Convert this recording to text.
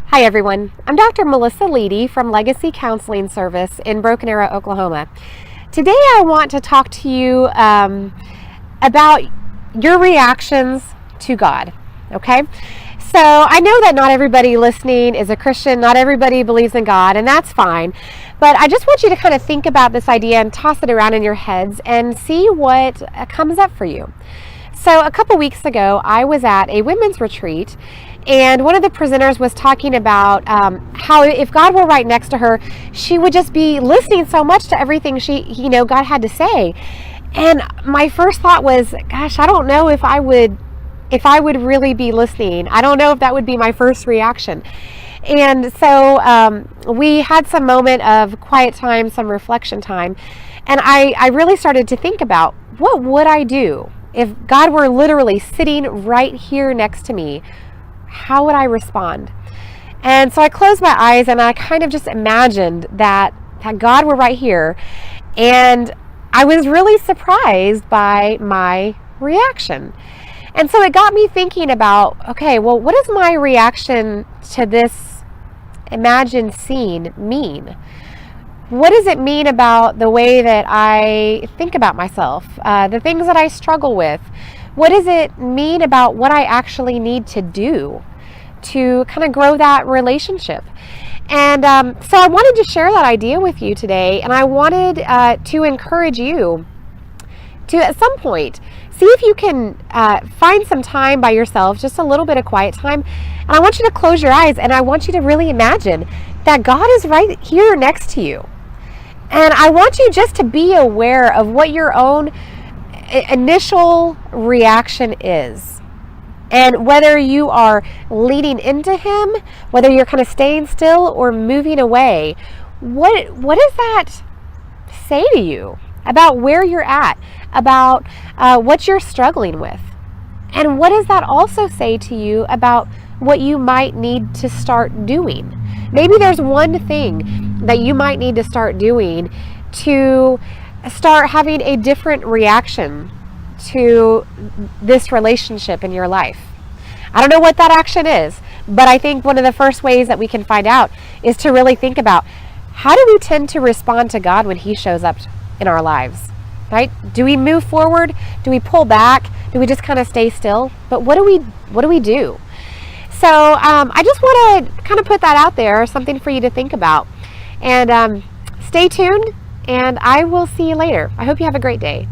Hi everyone, I'm Dr. Melissa Leedy from Legacy Counseling Service in Broken Arrow, Oklahoma. Today I want to talk to you about your reactions to God, okay? So I know that not everybody listening is a Christian, not everybody believes in God, and that's fine. But I just want you to kind of think about this idea and toss it around in your heads and see what comes up for you. So a couple weeks ago, I was at a women's retreat, and one of the presenters was talking about how if God were right next to her, she would just be listening so much to everything God had to say. And my first thought was, gosh, I don't know if I would really be listening. I don't know if that would be my first reaction. And so we had some moment of quiet time, some reflection time, and I really started to think about, what would I do if God were literally sitting right here next to me? How would I respond? And so I closed my eyes and I kind of just imagined that God were right here. And I was really surprised by my reaction. And so it got me thinking about, okay, well, what does my reaction to this imagined scene mean? What does it mean about the way that I think about myself, the things that I struggle with? What does it mean about what I actually need to do to kind of grow that relationship? And so I wanted to share that idea with you today, and I wanted to encourage you to, at some point, see if you can find some time by yourself, just a little bit of quiet time. And I want you to close your eyes, and I want you to really imagine that God is right here next to you. And I want you just to be aware of what your own initial reaction is, and whether you are leaning into Him, whether you're kind of staying still or moving away. What does that say to you about where you're at, about what you're struggling with? And what does that also say to you about what you might need to start doing? Maybe there's one thing that you might need to start doing to start having a different reaction to this relationship in your life. I don't know what that action is, but I think one of the first ways that we can find out is to really think about, how do we tend to respond to God when He shows up in our lives, right? Do we move forward? Do we pull back? Do we just kind of stay still? But what do we do? So I just want to kind of put that out there, something for you to think about. And stay tuned, and I will see you later. I hope you have a great day.